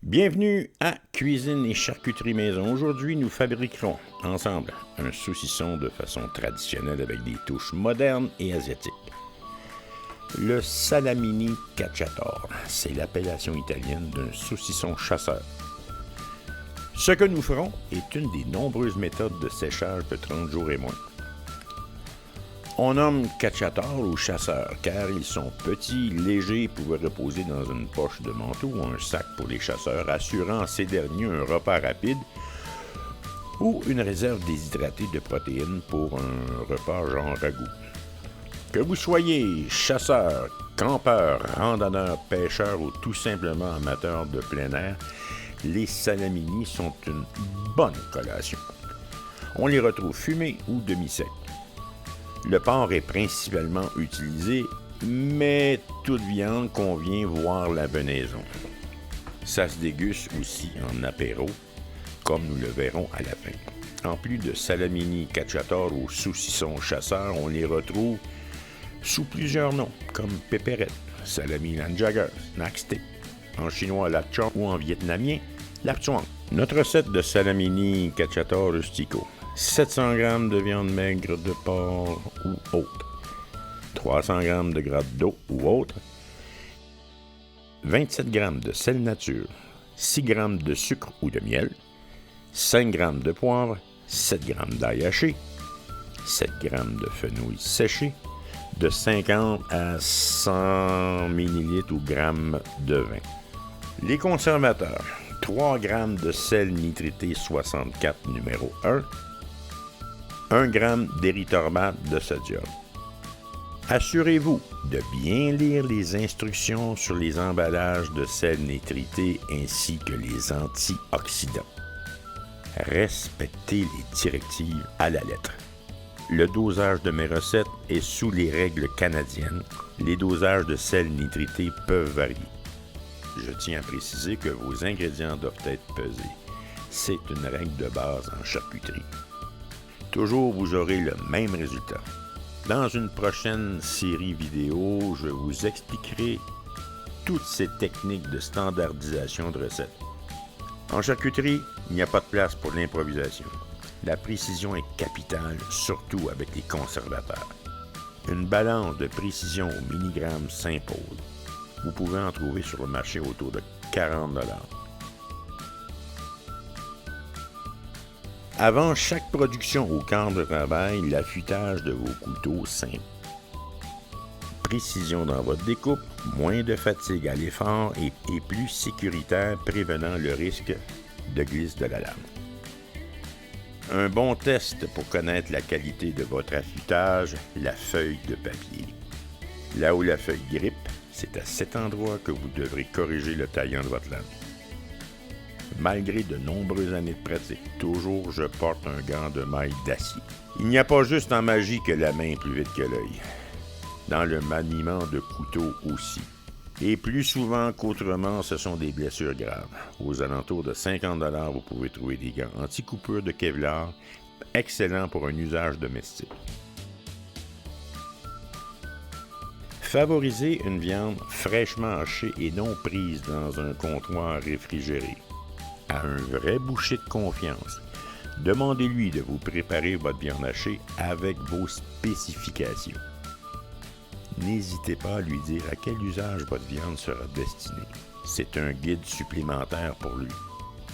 Bienvenue à Cuisine et Charcuterie Maison. Aujourd'hui, nous fabriquerons ensemble un saucisson de façon traditionnelle avec des touches modernes et asiatiques. Le salamini cacciatore, c'est l'appellation italienne d'un saucisson chasseur. Ce que nous ferons est une des nombreuses méthodes de séchage de 30 jours et moins. On nomme cacciatore ou chasseur car ils sont petits, légers et pouvaient reposer dans une poche de manteau ou un sac pour les chasseurs, assurant à ces derniers un repas rapide ou une réserve déshydratée de protéines pour un repas genre ragoût. Que vous soyez chasseur, campeur, randonneur, pêcheur ou tout simplement amateur de plein air, les salamini sont une bonne collation. On les retrouve fumés ou demi-secs. Le porc est principalement utilisé, mais toute viande convient, voire la venaison. Ça se déguste aussi en apéro, comme nous le verrons à la fin. En plus de salamini cacciatore ou saucisson chasseur, on les retrouve sous plusieurs noms, comme pépérette, salami lanjagers, snack stick, en chinois lapchong ou en vietnamien, lapchuang. Notre recette de salamini cacciatore rustico. 700 g de viande maigre de porc ou autre, 300 g de grappe d'eau ou autre, 27 g de sel nature, 6 g de sucre ou de miel, 5 g de poivre, 7 g d'ail haché, 7 g de fenouil séché, de 50 à 100 ml ou grammes de vin. Les conservateurs, 3 g de sel nitrité 64 numéro 1, 1 g d'érythromate de sodium. Assurez-vous de bien lire les instructions sur les emballages de sel nitrité ainsi que les antioxydants. Respectez les directives à la lettre. Le dosage de mes recettes est sous les règles canadiennes. Les dosages de sel nitrité peuvent varier. Je tiens à préciser que vos ingrédients doivent être pesés. C'est une règle de base en charcuterie. Toujours, vous aurez le même résultat. Dans une prochaine série vidéo, je vous expliquerai toutes ces techniques de standardisation de recettes. En charcuterie, il n'y a pas de place pour l'improvisation. La précision est capitale, surtout avec les conservateurs. Une balance de précision au milligramme s'impose. Vous pouvez en trouver sur le marché autour de 40 $. Avant chaque production au camp de travail, l'affûtage de vos couteaux simple. Précision dans votre découpe, moins de fatigue à l'effort et plus sécuritaire, prévenant le risque de glisse de la lame. Un bon test pour connaître la qualité de votre affûtage, la feuille de papier. Là où la feuille grippe, c'est à cet endroit que vous devrez corriger le taillant de votre lame. Malgré de nombreuses années de pratique, toujours je porte un gant de maille d'acier. Il n'y a pas juste en magie que la main est plus vite que l'œil. Dans le maniement de couteau aussi. Et plus souvent qu'autrement, ce sont des blessures graves. Aux alentours de 50 $, vous pouvez trouver des gants anti-coupure de Kevlar, excellents pour un usage domestique. Favorisez une viande fraîchement hachée et non prise dans un comptoir réfrigéré. À un vrai boucher de confiance, demandez-lui de vous préparer votre viande hachée avec vos spécifications. N'hésitez pas à lui dire à quel usage votre viande sera destinée. C'est un guide supplémentaire pour lui.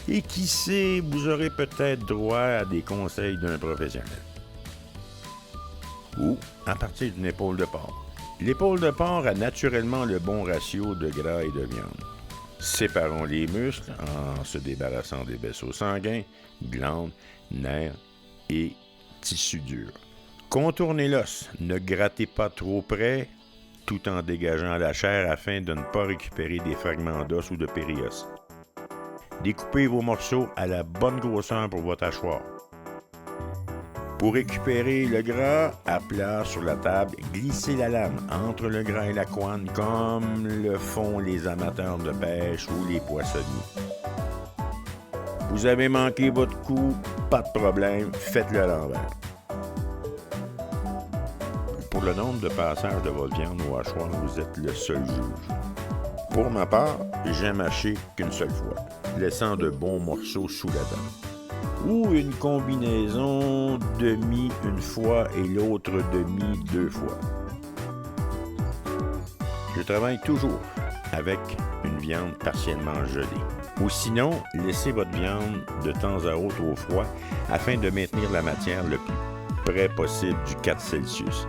Et qui sait, vous aurez peut-être droit à des conseils d'un professionnel. Ou à partir d'une épaule de porc. L'épaule de porc a naturellement le bon ratio de gras et de viande. Séparons les muscles en se débarrassant des vaisseaux sanguins, glandes, nerfs et tissus durs. Contournez l'os, ne grattez pas trop près tout en dégageant la chair afin de ne pas récupérer des fragments d'os ou de périos. Découpez vos morceaux à la bonne grosseur pour votre hachoir. Pour récupérer le gras, à plat sur la table, glissez la lame entre le gras et la couenne comme le font les amateurs de pêche ou les poissonniers. Vous avez manqué votre coup, pas de problème, faites-le à l'envers. Pour le nombre de passages de votre viande au hachoir, vous êtes le seul juge. Pour ma part, j'aime hacher qu'une seule fois, laissant de bons morceaux sous la dent. Ou une combinaison demi une fois et l'autre demi 2 fois. Je travaille toujours avec une viande partiellement gelée. Ou sinon, laissez votre viande de temps à autre au froid afin de maintenir la matière le plus près possible du 4 Celsius.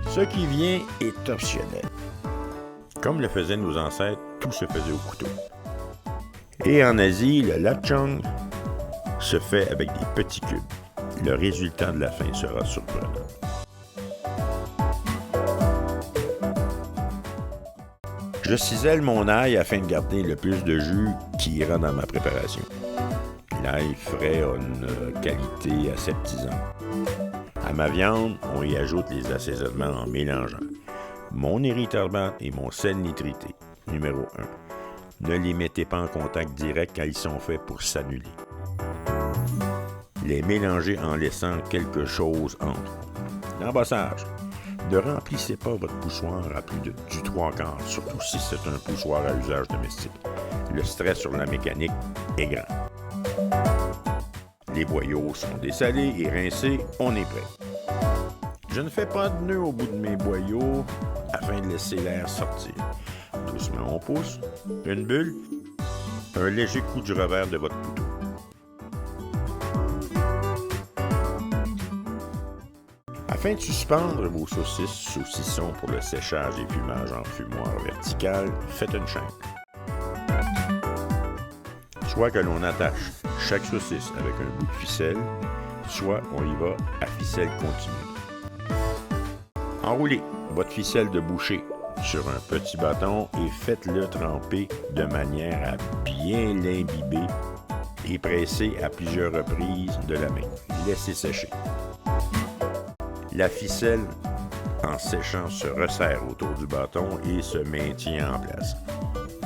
Ce qui vient est optionnel. Comme le faisaient nos ancêtres, tout se faisait au couteau. Et en Asie, le lapchang se fait avec des petits cubes. Le résultat de la fin sera surprenant. Je cisèle mon ail afin de garder le plus de jus qui ira dans ma préparation. L'ail frais a une qualité aseptisante. À ma viande, on y ajoute les assaisonnements en mélangeant mon érythromate et mon sel nitrité. Numéro 1. Ne les mettez pas en contact direct car ils sont faits pour s'annuler. Les mélanger en laissant quelque chose entre. L'embossage. Ne remplissez pas votre poussoir à plus du 3/4, surtout si c'est un poussoir à usage domestique. Le stress sur la mécanique est grand. Les boyaux sont dessalés et rincés, on est prêt. Je ne fais pas de nœud au bout de mes boyaux afin de laisser l'air sortir. Doucement on pousse, une bulle, un léger coup du revers de votre couteau. Afin de suspendre vos saucissons pour le séchage et fumage en fumoir vertical, faites une chaîne. Soit que l'on attache chaque saucisse avec un bout de ficelle, soit on y va à ficelle continue. Enroulez votre ficelle de boucher sur un petit bâton et faites-le tremper de manière à bien l'imbiber et presser à plusieurs reprises de la main. Laissez sécher. La ficelle, en séchant, se resserre autour du bâton et se maintient en place.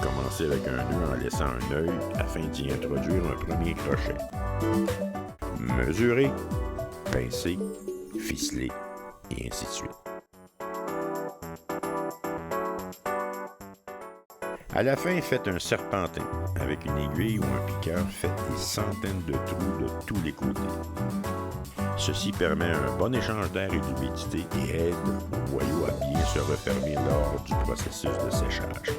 Commencez avec un nœud en laissant un œil afin d'y introduire un premier crochet. Mesurez, pincez, ficelez et ainsi de suite. À la fin, faites un serpentin. Avec une aiguille ou un piqueur, faites des centaines de trous de tous les côtés. Ceci permet un bon échange d'air et d'humidité et aide au boyau à bien se refermer lors du processus de séchage.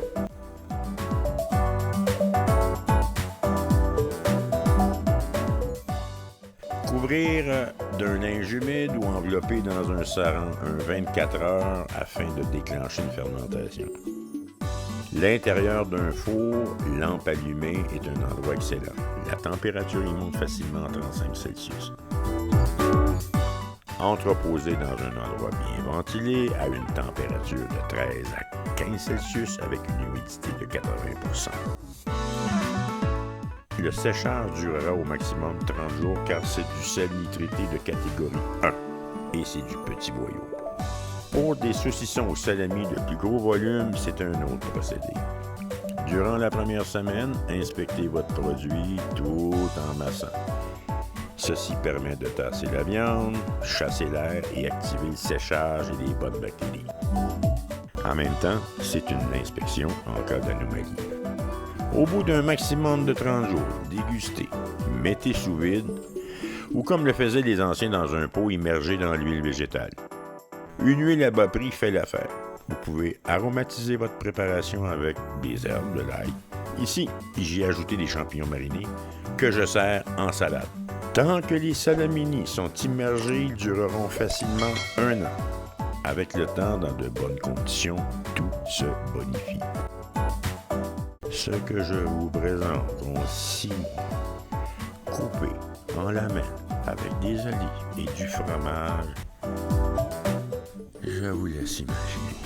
Couvrir d'un linge humide ou envelopper dans un sarran un 24 heures afin de déclencher une fermentation. L'intérieur d'un four, lampe allumée, est un endroit excellent. La température y monte facilement à 35 Celsius. Entreposé dans un endroit bien ventilé à une température de 13 à 15 Celsius avec une humidité de 80%. Le séchage durera au maximum 30 jours car c'est du sel nitrité de catégorie 1 et c'est du petit boyau. Pour des saucissons au salami de plus gros volume, c'est un autre procédé. Durant la première semaine, inspectez votre produit tout en massant. Ceci permet de tasser la viande, chasser l'air et activer le séchage et les bonnes bactéries. En même temps, c'est une inspection en cas d'anomalie. Au bout d'un maximum de 30 jours, dégustez, mettez sous vide ou comme le faisaient les anciens dans un pot immergé dans l'huile végétale. Une huile à bas prix fait l'affaire. Vous pouvez aromatiser votre préparation avec des herbes, de l'ail. Ici, j'y ai ajouté des champignons marinés que je sers en salade. Tant que les salamini sont immergés, ils dureront facilement 1 an. Avec le temps, dans de bonnes conditions, tout se bonifie. Ce que je vous présente ont 6 mois, coupés en lamelles avec des olives et du fromage. Je vous laisse imaginer.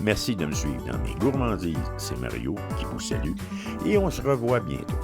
Merci de me suivre dans mes gourmandises. C'est Mario qui vous salue et on se revoit bientôt.